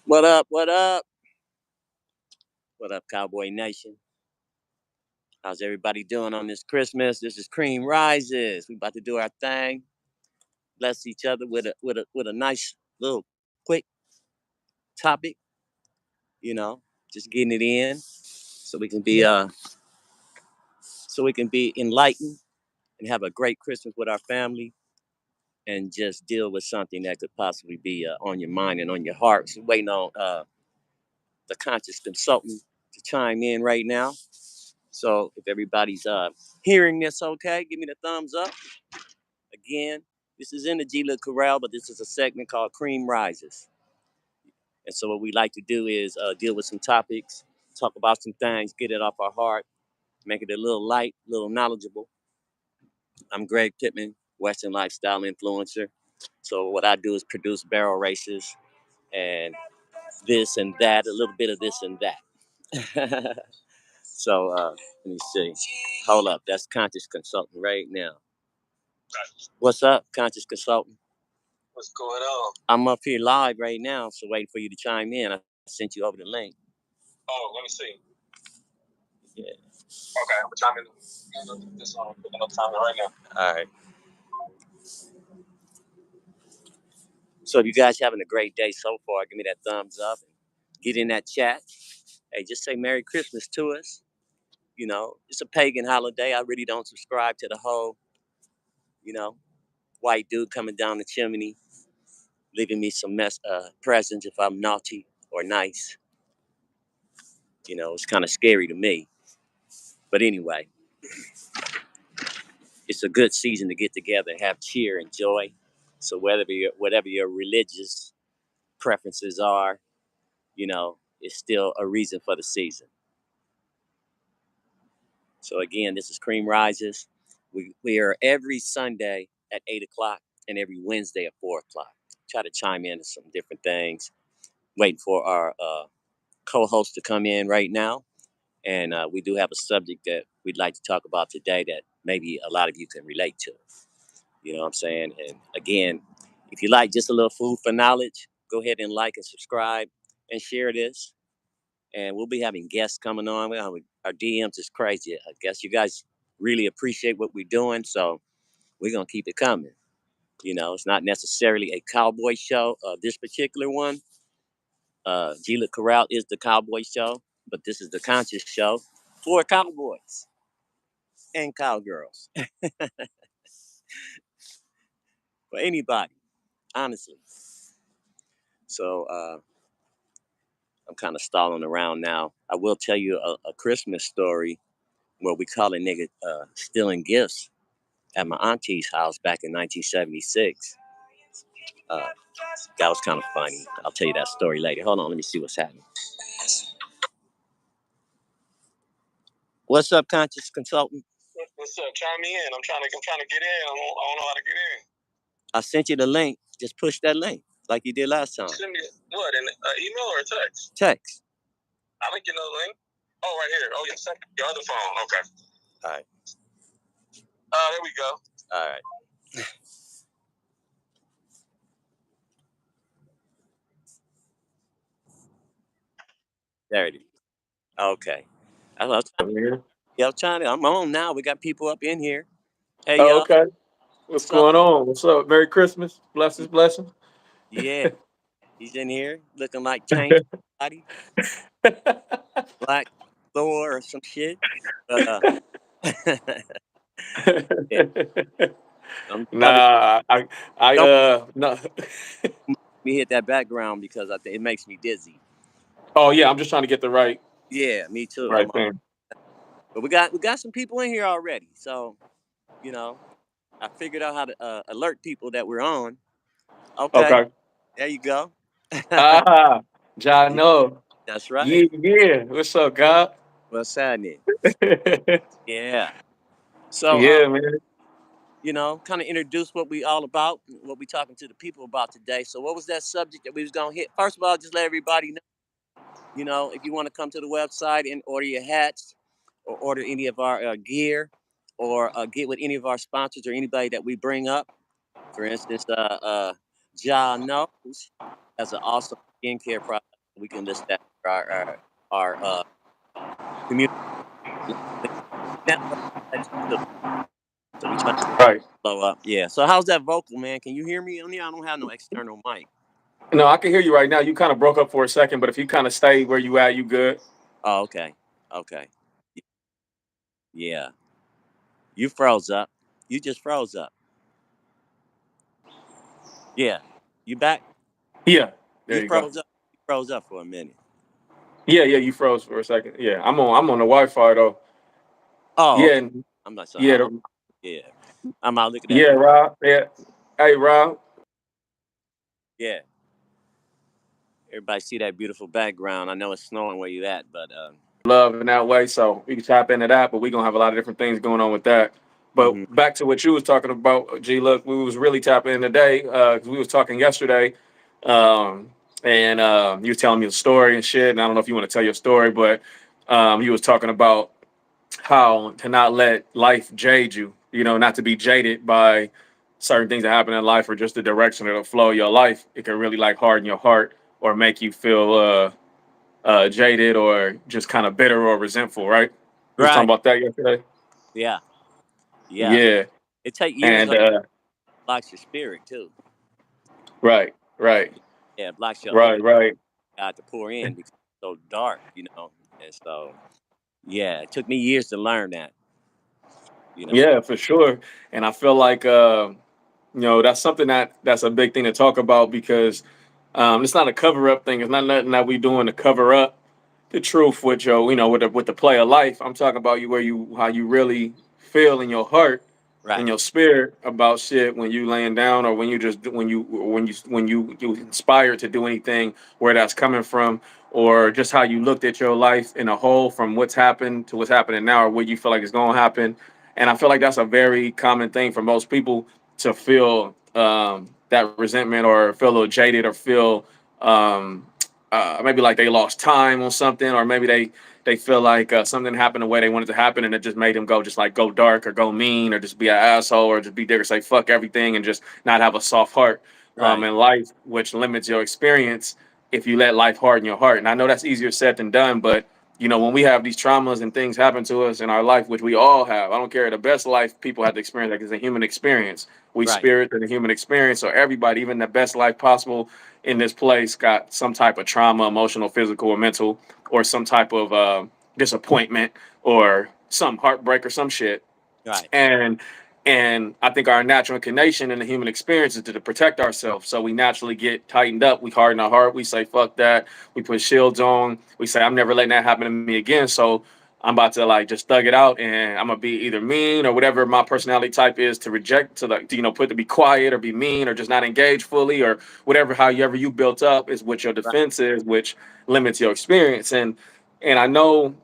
What up? What up? What up, Cowboy Nation? How's everybody doing on this Christmas? This is Cream Rises. We about to do our thing. Bless each other with a nice little quick topic. You know, just getting it in so we can be enlightened and have a great Christmas with our family and just deal with something that could possibly be on your mind and on your heart. So waiting on the conscious consultant to chime in right now. So if everybody's hearing this okay, give me the thumbs up. Again, this is in the G Look Corral, but this is a segment called Cream Rises. And so what we like to do is deal with some topics, talk about some things, get it off our heart, make it a little light, a little knowledgeable. I'm Greg Pittman, Western lifestyle influencer. So what I do is produce barrel races and this and that, a little bit of this and that. So let me see. Hold up, that's Conscious Consultant right now. What's up, Conscious Consultant? What's going on? I'm up here live right now, so waiting for you to chime in. I sent you over the link. Oh, let me see. Yeah. Okay, I'm chiming in. This on picking up timing right now. All right. So if you guys having a great day so far, give me that thumbs up. Get in that chat. Hey, just say Merry Christmas to us. You know, it's a pagan holiday. I really don't subscribe to the whole, you know, white dude coming down the chimney, leaving me some presents if I'm naughty or nice. You know, it's kind of scary to me. But anyway, it's a good season to get together and have cheer and joy. So whatever your religious preferences are, you know, it's still a reason for the season. So again, this is Cream Rises. We are every Sunday at 8 o'clock and every Wednesday at 4 o'clock. Try to chime in on some different things. Waiting for our co-host to come in right now. And we do have a subject that we'd like to talk about today that maybe a lot of you can relate to. You know what I'm saying? And again, if you like just a little food for knowledge, go ahead and like and subscribe and share this. And we'll be having guests coming on. Our DMs is crazy. I guess you guys really appreciate what we're doing, so we're gonna keep it coming. You know, it's not necessarily a cowboy show. This particular one, Gila Corral is the cowboy show, but this is the conscious show for cowboys and cowgirls, for anybody, honestly. So I'm kind of stalling around now. I will tell you a Christmas story where we call a nigga stealing gifts at my auntie's house back in 1976. Uh, that was kind of funny. I'll tell you that story later. Hold on, let me see what's happening. What's up, conscious consultant? What's up? Chime me in. I'm trying to get in. I don't know how to get in. I sent you the link. Just push that link like you did last time. Send me what? An email or a text? Text. I didn't get no link. Oh, right here. Oh, yeah. Your other phone. Okay. All right. There we go. All right. There it is. Okay. I was trying, yeah, I'm on now. We got people up in here. Hey, Oh, y'all. okay. What's What's up? going on? What's up? Merry Christmas. Blessings, blessings. Yeah, he's in here looking like change body, black Thor or some shit. But yeah, Nah, I don't no. let me hit that background because I think it makes me dizzy. Oh yeah, I'm just trying to get Yeah, me the too. right thing. But we got some people in here already, so you know I figured out how to alert people that we're on. Okay, Okay. there you go. Ah, Jano. That's right. Yeah, yeah. What's up, God? What's happening? Yeah. So Yeah, man. kind of introduce what we all about, what we talking to the people about today. So what was that subject that we was gonna hit? First of all, just let everybody know, if you want to come to the website and order your hats or order any of our gear or get with any of our sponsors or anybody that we bring up. For instance, John knows has an awesome skincare product We can list that for our community network that too. So we try to Right. blow up. Yeah. So how's that vocal, man? Can you hear me on here? I don't have no external mic. No, I can hear you right now. You kind of broke up for a second, but if you kind of stay where you at, you good. Oh, okay. Okay. Yeah. You froze up. You just froze up. Yeah. You back? Yeah. There You you go. froze up. You froze up for a minute. Yeah, yeah, you froze for a second. Yeah, I'm on the Wi-Fi though. Oh, Yeah, okay. I'm not so yeah, yeah. I'm out looking at yeah, Rob. Yeah. Hey, Rob. yeah. Everybody see that beautiful background. I know it's snowing where you at, but Love in that way, so we can tap into that. But we gonna have a lot of different things going on with that. But hmm back to what you was talking about, G. Look, we was really tapping in today because we was talking yesterday, um, and you was telling me a story and shit. And I don't know if you want to tell your story, but you was talking about how to not let life jade you. You know, not to be jaded by certain things that happen in life or just the direction or the flow of your life. It can really like harden your heart or make you feel jaded or just kind of bitter or resentful. Right? We was talking right. about that yesterday. Yeah. Yeah. Yeah, It take years and to blocks your spirit too. right, right, Yeah, it blocks your right, open right. God to pour in because it's so dark, And so yeah, it took me years to learn that, you know. Yeah, for sure. And I feel like that's something that's a big thing to talk about because it's not a cover up thing. It's not nothing that we doing to cover up the truth with your, with the play of life. I'm talking about you where you how you really feel in your heart, in Right. your spirit about shit when you laying down or when you just when you inspired to do anything, where that's coming from, or just how you looked at your life in a whole from what's happened to what's happening now or what you feel like is going to happen. And I feel like that's a very common thing for most people to feel that resentment or feel a little jaded or feel um, maybe like they lost time on something, or maybe they feel like something happened the way they wanted to happen, and it just made them go dark or go mean or just be an asshole or just be there or say fuck everything and just not have a soft heart Right. in life, which limits your experience if you let life harden your heart. And I know that's easier said than done, but when we have these traumas and things happen to us in our life, which we all have, I don't care the best life people have to experience, like it's a human experience. We Right. spirit in the human experience, so everybody, even the best life possible in this place, got some type of trauma, emotional, physical, or mental, or some type of disappointment, or some heartbreak, or some shit. Right. and and I think our natural inclination in the human experience is to protect ourselves. So we naturally get tightened up. We harden our heart. We say fuck that. We put shields on. We say I'm never letting that happen to me again. So I'm about to like just thug it out, and I'm gonna be either mean or whatever my personality type is to reject, to like put to be quiet or be mean or just not engage fully or whatever. However you built up is what your Right. defense is, which limits your experience. And I know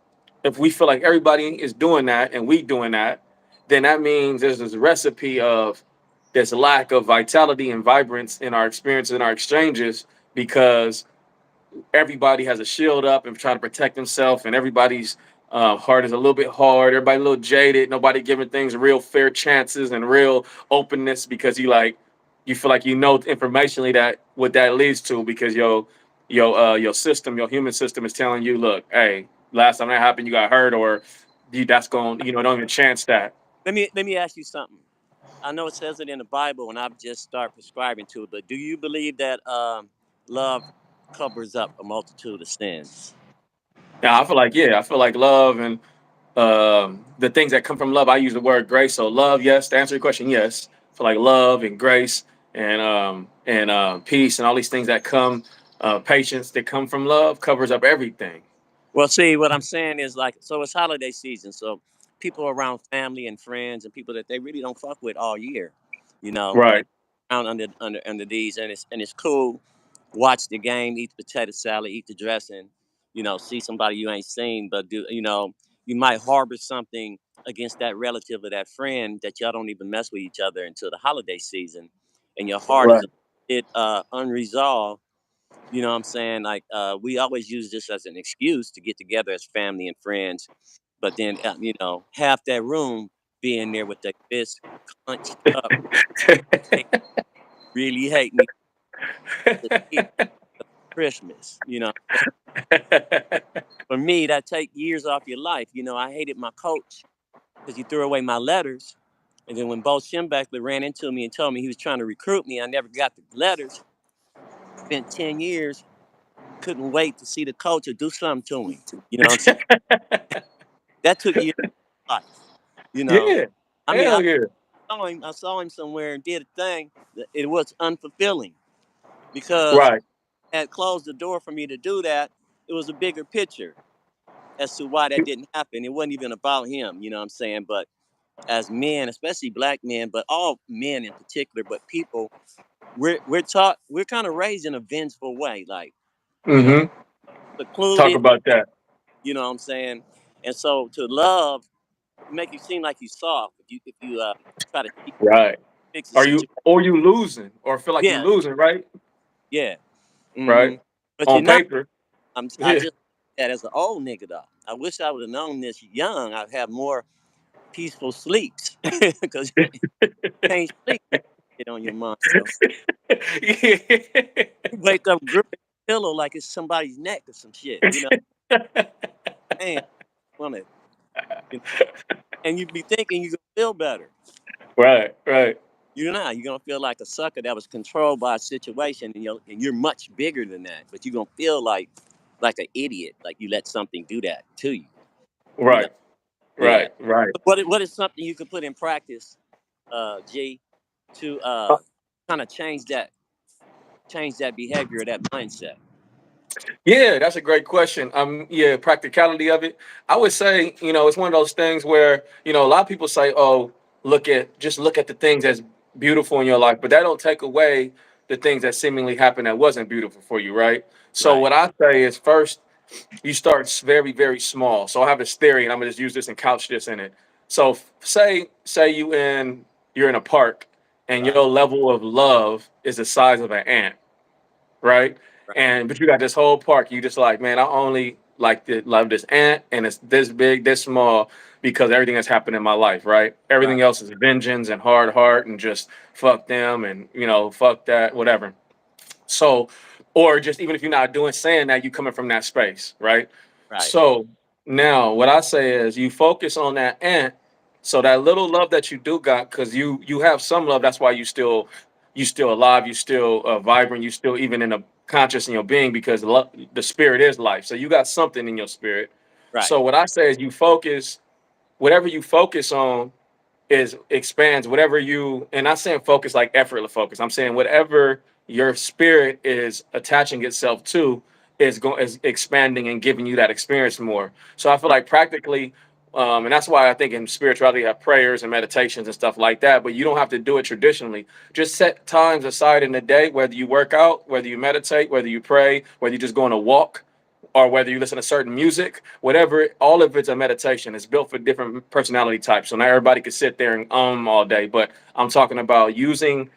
if we feel like everybody is doing that and we doing that, then that means there's this recipe of this lack of vitality and vibrance in our experience and our exchanges, because everybody has a shield up and trying to protect themselves, and everybody's heart is a little bit hard. Everybody a little jaded. Nobody giving things real fair chances and real openness, because you feel like informationally that what that leads to, because your system, your human system is telling you, look, hey, last time that happened, you got hurt, or that's going, don't even chance that. Let me ask you something. I know it says it in the Bible, and I've just started prescribing to it. But do you believe that love covers up a multitude of sins? Now, I feel like, yeah, I feel like love and the things that come from love. I use the word grace. So love, yes. To answer your question, yes. I feel like love and grace and peace and all these things that come, patience that come from love covers up everything. Well, see, what I'm saying is like, so it's holiday season, so people around family and friends and people that they really don't fuck with all year, and Right. around under these, and it's cool. Watch the game, eat the potato salad, eat the dressing, see somebody you ain't seen, but you might harbor something against that relative or that friend that y'all don't even mess with each other until the holiday season, and your heart is Right. a bit unresolved. You know what I'm saying? Like, we always use this as an excuse to get together as family and friends, but then, half that room being there with their fists clenched up, hate, really hating each other. Christmas. For me, that take years off your life. I hated my coach because he threw away my letters. And then when Bo Schembechler ran into me and told me he was trying to recruit me, I never got the letters. Spent 10 years, couldn't wait to see the coach or do something to him. You know what I'm saying? That took years of life. You know, Yeah. I mean, Hell yeah. I saw him somewhere and did a thing. It was unfulfilling because Right. had closed the door for me to do that. It was a bigger picture as to why that didn't happen. It wasn't even about him, you know what I'm saying? But as men, especially black men, but all men in particular, but people, we're taught, we're kind of raised in a vengeful way, like, you know, Mm-hmm. Talk secluded, about that. you know what I'm saying? And so to love make you seem like you soft if you try to Right. fix the Are you situation. or you losing or feel like you Yeah, losing, right? yeah. Right. But you're On not. paper. I Yeah. just that as an old nigga though. I wish I would have known this young. I'd have more peaceful sleeps because you can't sleep with it on your mind. So you wake up gripping the pillow like it's somebody's neck or some shit. Man, want to, you know, and you be thinking you gonna feel better. Right, right, You're not. You're gonna feel like a sucker that was controlled by a situation, and you're much bigger than that. But you're gonna feel like an idiot, like you let something do that to you. You know. right, Yeah. right, right. What is something you could put in practice, G, to kind of change that behavior, that mindset? Yeah, that's a great question. Yeah, practicality of it. I would say, it's one of those things where, a lot of people say, "Oh, look at the things that's beautiful in your life," but that don't take away the things that seemingly happened that wasn't beautiful for you, right? So Right. what I say is first, you start very, very small. So I have this theory, and I'm gonna just use this and couch this in it. So say you're in a park, and your Right. level of love is the size of an ant, right? Right. And but you got this whole park. You just like, man, I only love this ant, and it's this big, this small because everything that's happened in my life, right? Right. Everything else is vengeance and hard heart and just fuck them and fuck that, whatever. So, or just even if you're not doing saying that, you coming from that space, right? Right. So now what I say is you focus on that ant. So that little love that you do got, because you have some love. That's why you still alive. You still vibrant. You still even in a conscious in your being because the spirit is life. So you got something in your spirit. Right. So what I say is you focus whatever you focus on is expands whatever you and not saying focus like effortless focus. I'm saying whatever your spirit is attaching itself to is expanding and giving you that experience more. So I feel Right. like practically, and that's why I think in spirituality you have prayers and meditations and stuff like that. But you don't have to do it traditionally. Just set times aside in the day, whether you work out, whether you meditate, whether you pray, whether you just go on a walk or whether you listen to certain music, whatever, all of it's a meditation. It's built for different personality types. So not everybody could sit there and all day, but I'm talking about using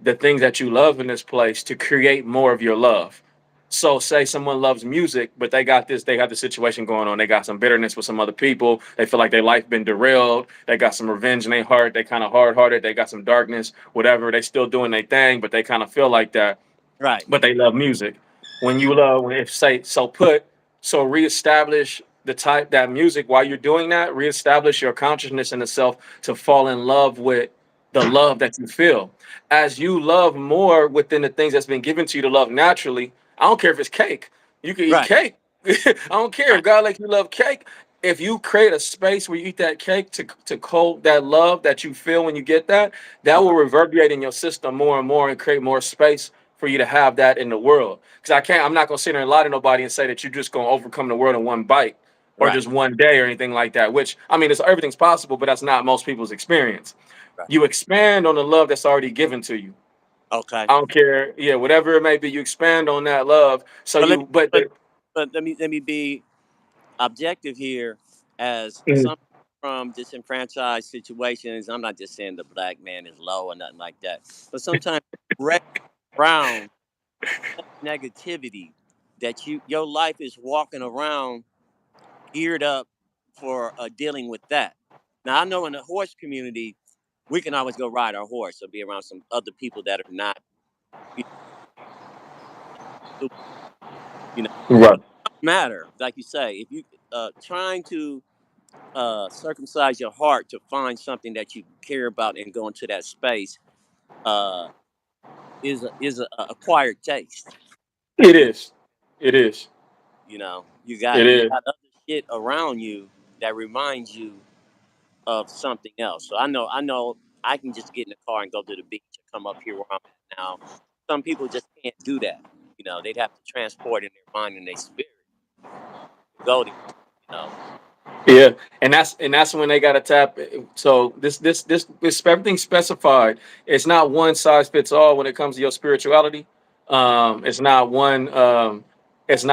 the things that you love in this place to create more of your love. So say someone loves music, but they got the situation going on. They got some bitterness with some other people. They feel like their life been derailed. They got some revenge in their heart. They kind of hard hearted. They got some darkness, whatever. They still doing their thing, but they kind of feel like that, Right. but they love music. When you love, if say so, reestablish the type that music while you're doing that. Reestablish your consciousness in the self to fall in love with the love that you feel. As you love more within the things that's been given to you to love naturally. I don't care if it's cake. You can eat Right. cake. I don't care if Right. God like you love cake. If you create a space where you eat that cake to cold that love that you feel when you get that, that will Uh-huh. reverberate in your system more and more and create more space for you to have that in the world. Because I'm not gonna sit there and lie to nobody and say that you're just gonna overcome the world in one bite or Right. just one day or anything like that. Which I mean, everything's possible, but that's not most people's experience. Right. You expand on the love that's already given to you. Okay. I don't care, yeah, whatever it may be. You expand on that love. So But let me you, but but but let me be objective here as Mhm. some from disenfranchised situations. I'm not just saying the black man is low or nothing like that, but sometimes right around negativity that your life is walking around geared up for dealing with that. Now I know in the horse community we can always go ride our horse or be around some other people that are not. You know, Right. Matter, like you say, if you trying to circumcise your heart to find something that you care about and go into that space uh, is a acquired taste. It You is. It is. you It got is. other shit around you that reminds you of something else. So I know I can just get in the car and go to the beach and come up here where I'm at now. Some people just can't do that. They'd have to transport in their mind and their spirit to go there. You know, Yeah, and that's when they got to tap. So this everything specified. It's not one size fits all when it comes to your spirituality. It's not one. It's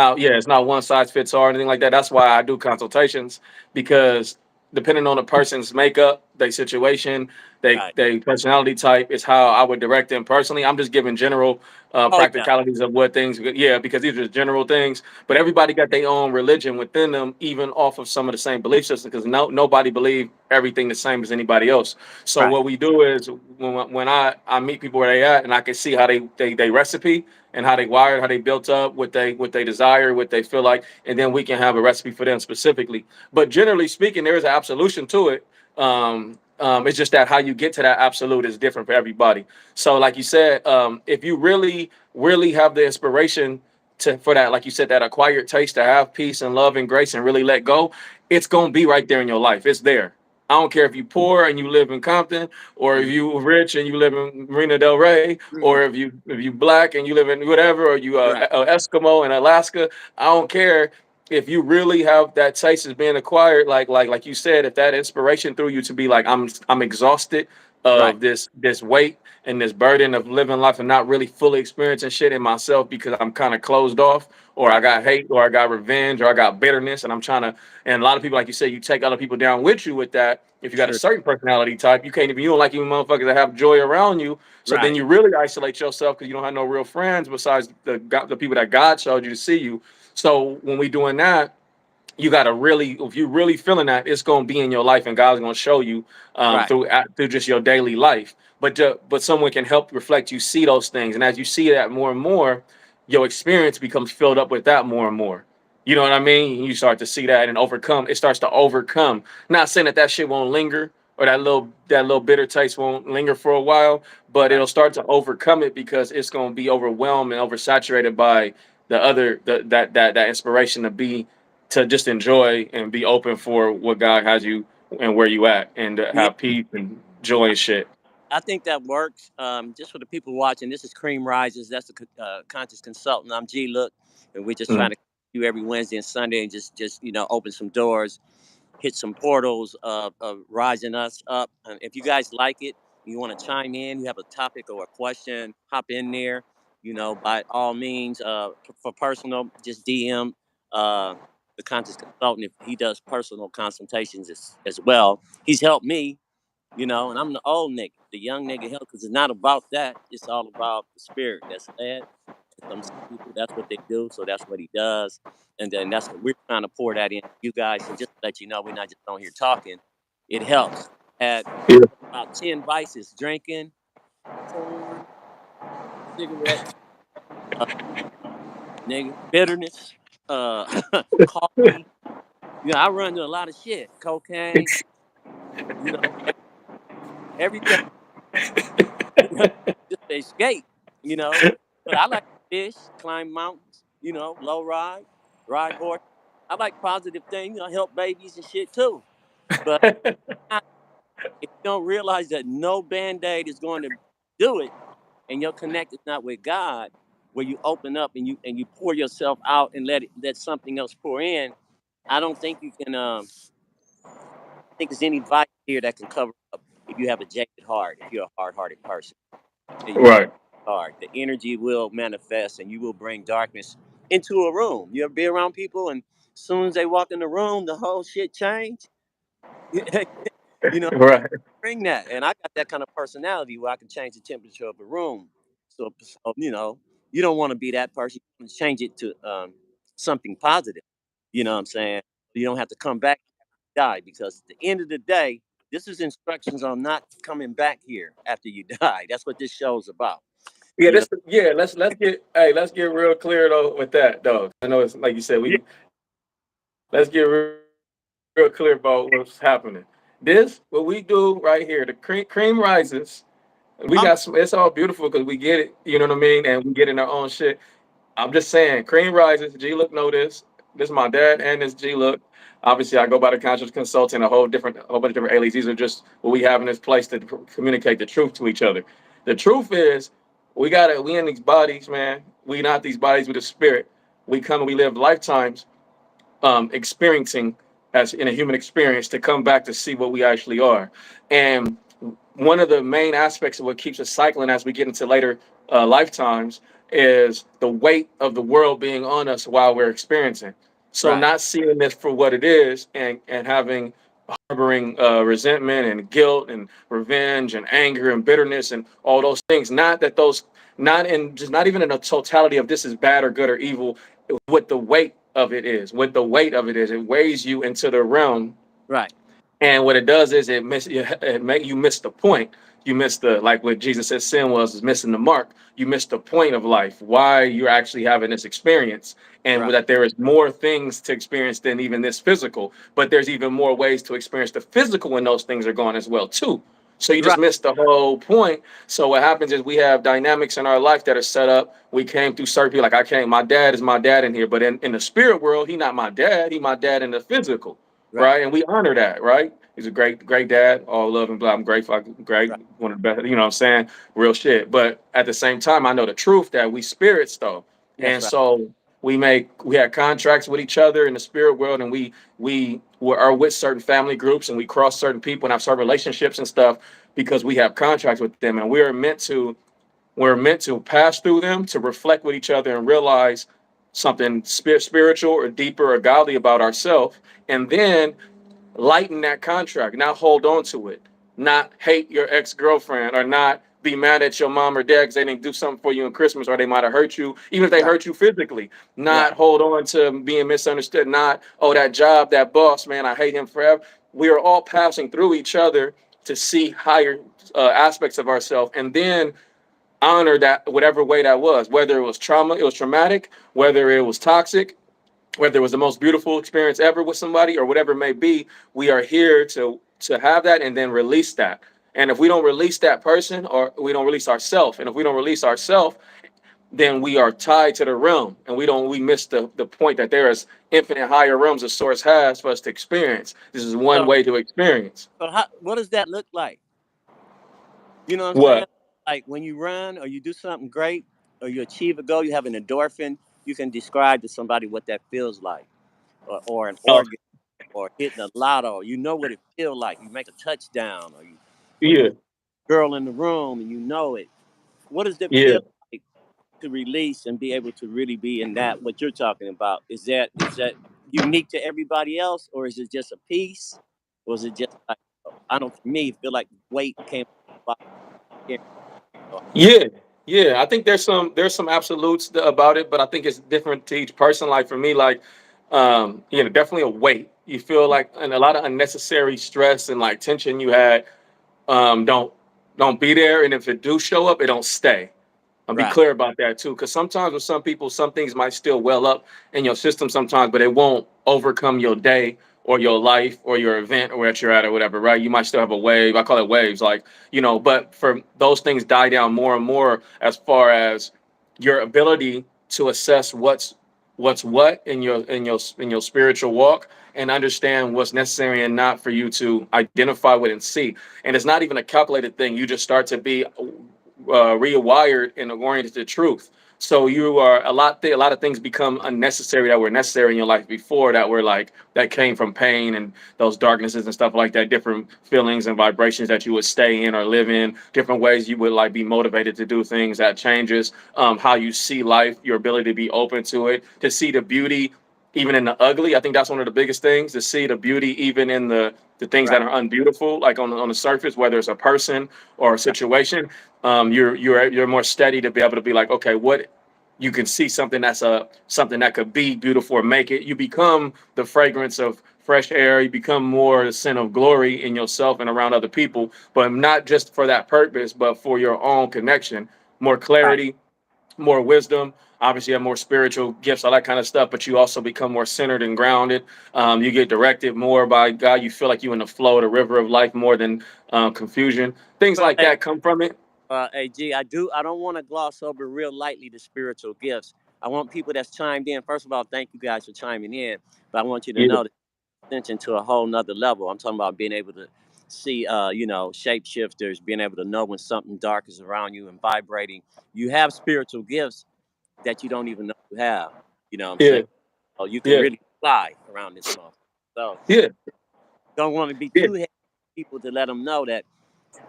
not one size fits all or anything like that. That's why I do consultations because depending on the person's makeup, their situation, right? they personality type is how I would direct them personally. I'm just giving general Oh yeah, practicalities of what things. Yeah, because these are general things, but everybody got their own religion within them, even off of some of the same belief systems. Because nobody believe everything the same as anybody else. So right, what we do is when I meet people where they at, and I can see how they recipe and how they wired, how they built up, what they desire, what they feel like, and then we can have a recipe for them specifically. But generally speaking, there is an absolution to it. It's just that how you get to that absolute is different for everybody. So, like you said, if you really have the inspiration for that, like you said, that acquired taste to have peace and love and grace and really let go, it's gonna be right there in your life. It's there. I don't care if you poor and you live in Compton, or if mm, you rich and you live in Marina Del Rey, or mm, if you black and you live in whatever, or you right, Eskimo in Alaska. I don't care if you really have that taste is being acquired. Like you said, if that inspiration through you to be like, I'm exhausted right, of this weight and this burden of living life and not really fully experiencing shit in myself because I'm kind of closed off, or I right. got hate, or I got revenge, or I got bitterness, and I'm trying to. And a lot of people, like you said, you take other people down with you with that. If you got a True. certain personality type, you can't even you don't like even motherfuckers that have joy around you. So then Right, you really isolate yourself because you don't have no real friends besides the people that God showed you to see you. So when we doing that, you got to really, if you really feeling that, it's going to be in your life, and God's going to show you right, through just your daily life. But someone can help reflect you see those things, and as you see that more and more, your experience becomes filled up with that more and more. You know what I mean? You start to see that and overcome. It starts to overcome. Not saying that shit won't linger, or that little bitter taste won't linger for a while, but right. it'll start to overcome it because it's going to be overwhelmed and oversaturated by that inspiration to just enjoy and be open for what God has you and where you at, and to Yeah, have peace and joy and shit. I think that works. Just for the people watching, this is Cream Rises. That's the conscious consultant. I'm G Look, and we're just trying Mm. to do every Wednesday and Sunday and just open some doors, hit some portals of rising us up. And if you guys like it, you want to chime in, you have a topic or a question, hop in there. By all means, for personal, just DM uh, the conscious consultant if he does personal consultations as well. He's helped me, and I'm the old nigga, the young nigga help, because it's not about that. It's all about the spirit that's led. And some people, that's what they do, so that's what he does. And then that's what we're trying to pour that in you guys. And just to let you know, we're not just on here talking. It helps. Had Yeah. about 10 vices: drinking, porn, cigarettes, uh, nigga, bitterness, uh, coffee. I run to a lot of shit, cocaine, everything. Just to escape, you know. But I like to fish, climb mountains, low ride horse. I like positive things, help babies and shit too. But if you don't realize that no band-aid is going to do it, and your connect is not with God, where you open up and you pour yourself out and let something else pour in, I don't think you can think there's any vice here that can cover up if you have a jaded heart, if you're a hard-hearted person. You Right. hard. The energy will manifest and you will bring darkness into a room. You ever be around people and as soon as they walk in the room, the whole shit change? you know, Right. bring that. And I got that kind of personality where I can change the temperature of a room. So you don't want to be that person. You want to change it to something positive. You know what I'm saying? You don't have to come back and die because at the end of the day, this is instructions on not coming back here after you die. That's what this show is about. Yeah, You know, let's get real clear though with that though. I know it's like you said, yeah, let's get real clear about what's happening. This what we do right here, the cream rises. We got some. I'm It's all beautiful because we get it. You know what I mean, and we get in our own shit. I'm just saying, cream rises. G Look know this. This is my dad and this G Look. Obviously, I go by the conscious consultant, a whole bunch of different alias. These are just what we have in this place to communicate the truth to each other. The truth is, we in these bodies, man. We not these bodies with a spirit. We come and we live lifetimes experiencing as in a human experience to come back to see what we actually are. And one of the main aspects of what keeps us cycling as we get into later lifetimes is the weight of the world being on us while we're experiencing. So right, not seeing this for what it is and having harboring resentment and guilt and revenge and anger and bitterness and all those things. Not that those, not in just not even in a totality of this is bad or good or evil. What the weight of it is, what the weight of it is, it weighs you into the realm, right, and what it does is it make you miss the point. You miss the like what Jesus said sin was is missing the mark. You miss the point of life, why you're actually having this experience, and right, that there is more things to experience than even this physical. But there's even more ways to experience the physical when those things are gone as well too. So you just right, missed the whole point. So what happens is we have dynamics in our life that are set up. We came through certain people. Like I came, my dad is my dad in here, but in the spirit world, he not my dad. He my dad in the physical, right, right? And we honor that, right? He's a great dad. All love and blah. I'm grateful. Great, right. one of the best. You know what I'm saying? Real shit. But at the same time, I know the truth that we spirits though, That's and right. so we had contracts with each other in the spirit world, and are with certain family groups, and we cross certain people and have certain relationships and stuff because we have contracts with them, and we're meant to pass through them to reflect with each other and realize something spiritual or deeper or godly about ourselves, and then lighten that contract, not hold on to it, not hate your ex girlfriend, or not be mad at your mom or dad because they didn't do something for you in Christmas, or they might have hurt you, even if they Right, hurt you physically. right, Not hold on to being misunderstood. Not, oh, that job, that boss, man, I hate him forever. We are all passing through each other to see higher aspects of ourselves, and then honor that whatever way that was, whether it was trauma, it was traumatic, whether it was toxic, whether it was the most beautiful experience ever with somebody or whatever it may be. We are here to have that and then release that. And if we don't release that person, or we don't release ourselves, and if we don't release ourselves, then we are tied to the realm, and we miss the point that there is infinite higher realms the source has for us to experience. This is one so way to experience. so how, what does that look like? You know what I'm saying? What? Like when you run or you do something great or you achieve a goal, you have an endorphin. You can describe to somebody what that feels like, or an Oh, organ, or hitting a lotto. You know what it feels like. You make a touchdown, or you yeah, girl in the room, and you know it. What does it yeah. feel like to release and be able to really be in that? What you're talking about is that unique to everybody else, or is it just a piece, or is it just like I don't? For me, feel like weight came off my body. Yeah, yeah. I think there's some absolutes about it, but I think it's different to each person. Like for me, like definitely a weight. You feel like and a lot of unnecessary stress and like tension you had don't be there, and if it do show up, it don't stay. I'll be Right, clear about that too, because sometimes with some people, some things might still well up in your system sometimes, but it won't overcome your day or your life or your event or where you're at or whatever, right? You might still have a wave. I call it waves, like but for those things die down more and more as far as your ability to assess what's what in your spiritual walk and understand what's necessary and not for you to identify with and see. And it's not even a calculated thing. You just start to be rewired and oriented to truth. So you are a lot of things become unnecessary that were necessary in your life before that were like that came from pain and those darknesses and stuff like that, different feelings and vibrations that you would stay in or live in, different ways you would like be motivated to do things that changes how you see life, your ability to be open to it, to see the beauty even in the ugly. I think that's one of the biggest things, to see the beauty even in the things right, that are unbeautiful, like on the surface, whether it's a person or a right, situation. You're more steady to be able to be like, okay, what you can see something something that could be beautiful or make it. You become the fragrance of fresh air. You become more the scent of glory in yourself and around other people, but not just for that purpose, but for your own connection. more Right. clarity, more wisdom. Obviously, you have more spiritual gifts, all that kind of stuff. But you also become more centered and grounded. You get directed more by God. You feel like you in the flow, the river of life, more than confusion. Things But like that come from it. AG, I don't want to gloss over real lightly the spiritual gifts. I want people that's chimed in. First of all, thank you guys for chiming in. But I want you to Yeah, know that ascension to a whole nother level. I'm talking about being able to see, shapeshifters, being able to know when something dark is around you and vibrating. You have spiritual gifts that you don't even know you have. You know what I'm yeah, saying? Oh, you can yeah, really fly around this month. So yeah, don't want to be yeah, too heavy on people to let them know that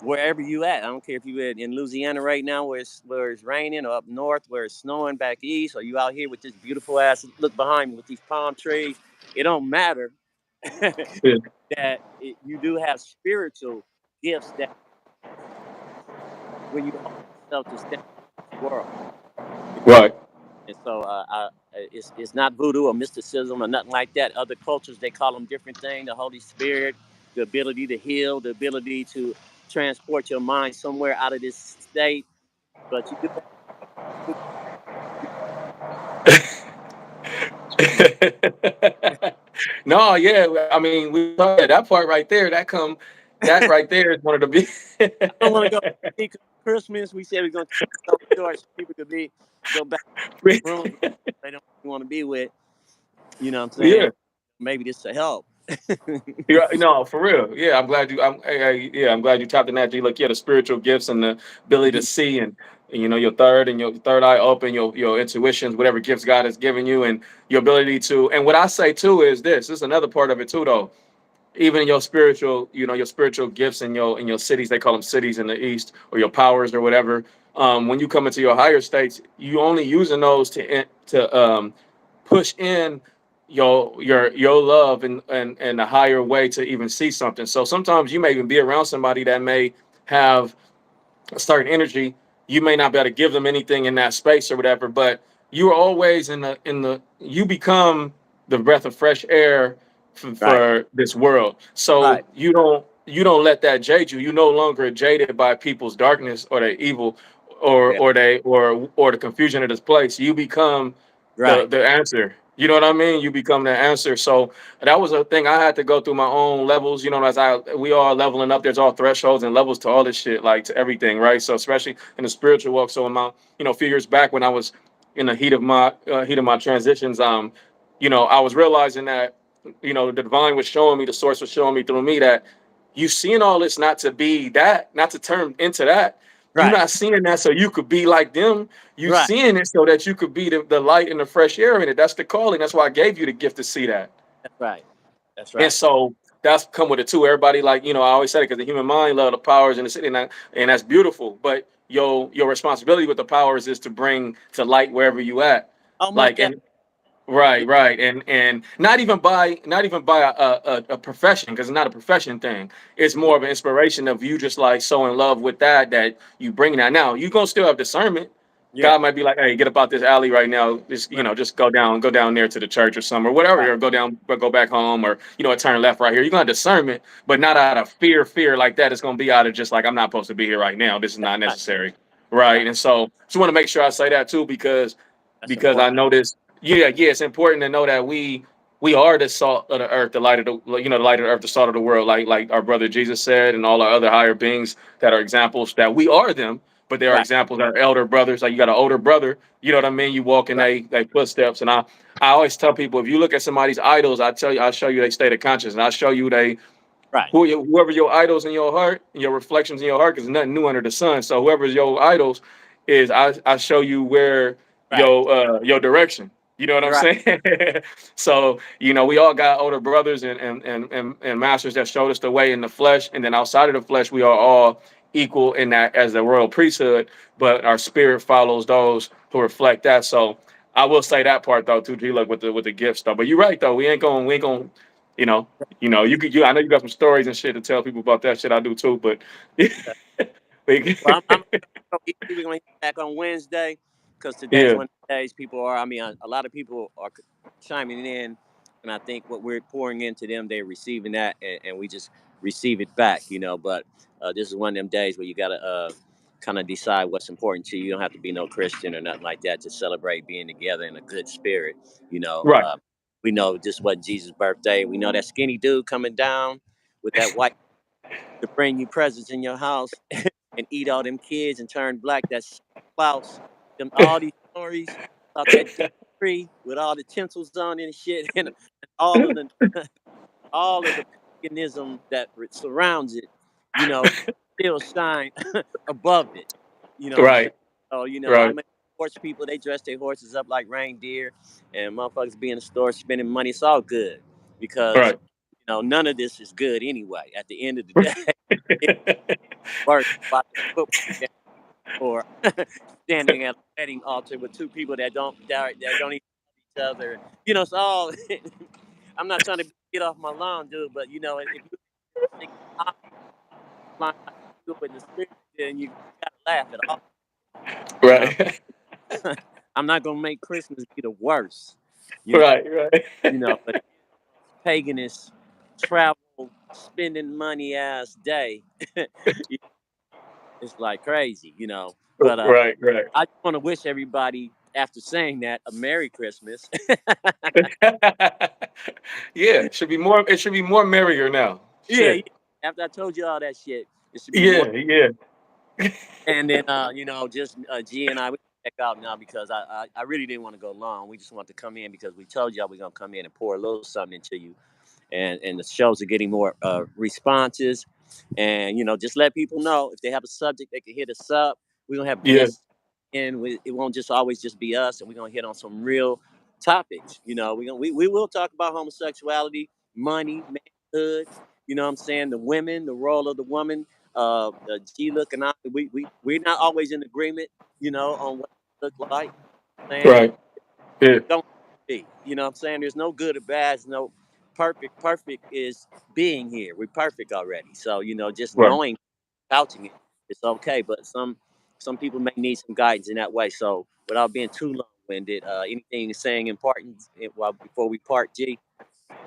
wherever you at, I don't care if you in Louisiana right now where it's raining, or up north where it's snowing back east, or you out here with this beautiful ass look behind me with these palm trees. It don't matter yeah. you do have spiritual gifts that when you hold yourself to stand in this world. Right. And so it's not voodoo or mysticism or nothing like that. Other cultures, they call them different things. The Holy Spirit, the ability to heal, the ability to transport your mind somewhere out of this state. But you do have No, yeah. I mean, yeah, that part right there, that right there is one of the big. I don't want to go because Christmas. We said we're going to keep it so short so people could go back to rooms they don't want to be with. You know what I'm Yeah, saying? Maybe this will help. yeah, no, for real. Yeah, I'm glad you. Yeah, I'm glad you tapped in that. G. Look, yeah, the spiritual gifts and the ability to Mhm. see, and your third eye open, your intuitions, whatever gifts God has given you, and your ability to. And what I say too is this. This is another part of it too, though. Even your spiritual, your spiritual gifts in your cities, they call them cities in the East, or your powers or whatever. When you come into your higher states, you only using those to push in your love and a higher way to even see something. So sometimes you may even be around somebody that may have a certain energy. You may not be able to give them anything in that space or whatever, but you are always in the you become the breath of fresh air Right. for this world. So Right. you don't let that jade you. You no longer jaded by people's darkness or their evil, or Yeah. or the confusion of this place. You become the Right. the answer. You know what I mean? You become the answer. So that was a thing I had to go through my own levels. As we all leveling up. There's all thresholds and levels to all this shit, like to everything, right? So especially in the spiritual walk. So in my, a few years back when I was in the heat of my transitions, I was realizing that, the divine was showing me, the source was showing me through me that you seeing all this not to be that, not to turn into that. You Right. not seeing that so you could be like them. You Right. seeing it so that you could be the light and the fresh air in it. That's the calling. That's why I gave you the gift to see that. That's right. That's And right. so that's come with it too. Everybody, like, I always said it, because the human mind love the powers in the city, and that's beautiful. But your responsibility with the powers is to bring to light wherever you at. Almost Like, that. and Yeah. right, right, and not even by a profession, because it's not a profession thing. It's Yeah. more of an inspiration of you just like so in love with that you bring that. Now you gonna still have discernment. Yeah. God might be like, hey, get up out this alley right now. Just Right. just go down there to the church or something or whatever, Right. or go back home, or turn left right here. You're gonna have discernment, but not Right. out of fear like that. It's gonna be out of just like, I'm not supposed to be here right now. This is That's not right. necessary, right? Right. And so just want to make sure I say that too, because That's because I important. noticed, yeah, it's important to know that we are the salt of the earth, the light of the light of the earth, the salt of the world, like our brother Jesus said, and all our other higher beings that are examples that we are them, but they are Right. examples that are elder brothers. Like, you got an older brother, you know what I mean? You walk in Right. they footsteps, and I always tell people, if you look at somebody's idols, I'll show you their state of conscience, and I'll show you Right. whoever your idols in your heart and your reflections in your heart, because nothing new under the sun. So whoever's your idols is, I show you where Right. your direction. You know what I'm Right. saying? So we all got older brothers and masters that showed us the way in the flesh, and then outside of the flesh, we are all equal in that as the royal priesthood. But our spirit follows those who reflect that. So I will say that part though too, G, like with the gifts though. But you're right though. We ain't going. You know, I know you got some stories and shit to tell people about that shit. I do too, but Well, I'm so easy. We're gonna hit back on Wednesday because today's yeah, one of the days people are. I mean, a lot of people are chiming in, and I think what we're pouring into them, they're receiving that, and we just receive it back. But this is one of them days where you gotta kind of decide what's important to you. You don't have to be no Christian or nothing like that to celebrate being together in a good spirit. You know, Right. we know just what Jesus' birthday. We know that skinny dude coming down with that white to bring you presents in your house and eat all them kids and turn black. That's Klaus. Them all these stories about that damn tree with all the tinsels on it and shit, and all of the all of the paganism that surrounds it, you know, still shine above it. You know what I'm saying? Right. So, you know, I Right. mean, horse people, they dress their horses up like reindeer, and motherfuckers be in the store spending money. It's all good because, Right. you know, none of this is good anyway. At the end of the day, it's worse watching a football game or standing at a wedding altar with two people that don't even know each other. You know, it's all. I'm not trying to get off my lawn, dude, but you know, if you think line like you do it in the spirit, then you gotta laugh at all. You know, Right. I'm not gonna make Christmas be the worst. You know, Right. Right. but paganist travel spending money ass day, it's like crazy. You know, but Right. Right. I just want to wish everybody after saying that a Merry Christmas. Yeah, it should be more. It should be more merrier now. Yeah, yeah. Shit. After I told you all that shit, it should be more. Yeah. Yeah. And then, you know, just G and I, we check out now because I really didn't want to go long. We just want to come in because we told y'all we're gonna come in and pour a little something into you, and the shows are getting more responses, and you know, just let people know if they have a subject they can hit us up. We're gonna have Yeah. guests, and it won't just always just be us, and we're gonna hit on some real topics. You know, we will talk about homosexuality, money, manhood. You know what I'm saying? The women, the role of the woman. G look and I, we're not always in agreement. You know, on what it look like. And Right. Yeah. don't be. You know what I'm saying? There's no good or bad. There's no perfect. Perfect is being here. We're perfect already. So, you know, just Right. knowing, couching it, it's okay. But some people may need some guidance in that way. So without being too long winded, anything saying important while before we part, G?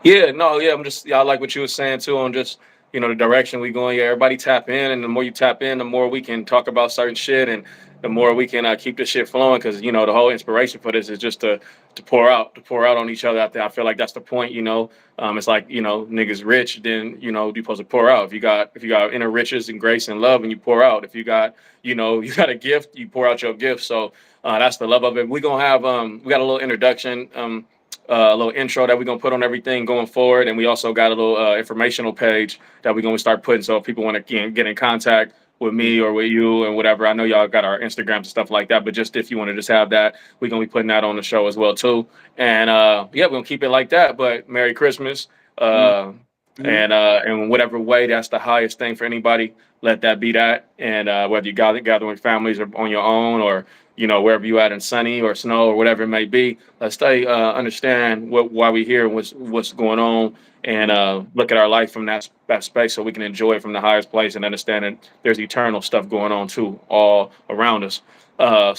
Yeah, no, yeah, I'm just, yeah, I like what you were saying too on just, the direction we going. Yeah, everybody tap in, and the more you tap in, the more we can talk about certain shit, and the more we can keep this shit flowing. Because the whole inspiration for this is just to pour out on each other. I feel like that's the point. It's like niggas rich, then you supposed to pour out. If you got inner riches and grace and love, and you pour out. If you got you got a gift, you pour out your gift. So that's the love of it. We gonna have we got a little introduction. A little intro that we're gonna put on everything going forward, and we also got a little informational page that we're gonna start putting. So if people want to get in contact with Mm, me or with you and whatever, I know y'all got our Instagrams and stuff like that. But just if you want to just have that, we're gonna be putting that on the show as well too. And yeah, we're gonna keep it like that. But Merry Christmas, mm, uh, mm. and in whatever way that's the highest thing for anybody, let that be that. And whether you gather with families or on your own, or wherever you at in sunny or snow or whatever it may be, let's stay understand why we here, what's going on, and Mm. look at our life from that space so we can enjoy it from the highest place and understand that there's eternal stuff going on too all around us.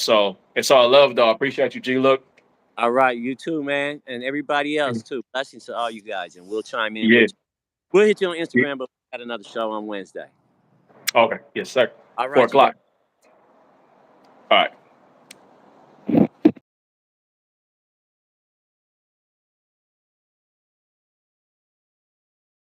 So it's all love, though. I appreciate you, G. Look. All right, you too, man, and everybody else too. Blessings to all you guys, and we'll chime in Yeah. with you. We'll hit you on Yeah. Instagram, but we got another show on Wednesday. Okay. Yes, sir. All Four right, you guys. o'clock. All right.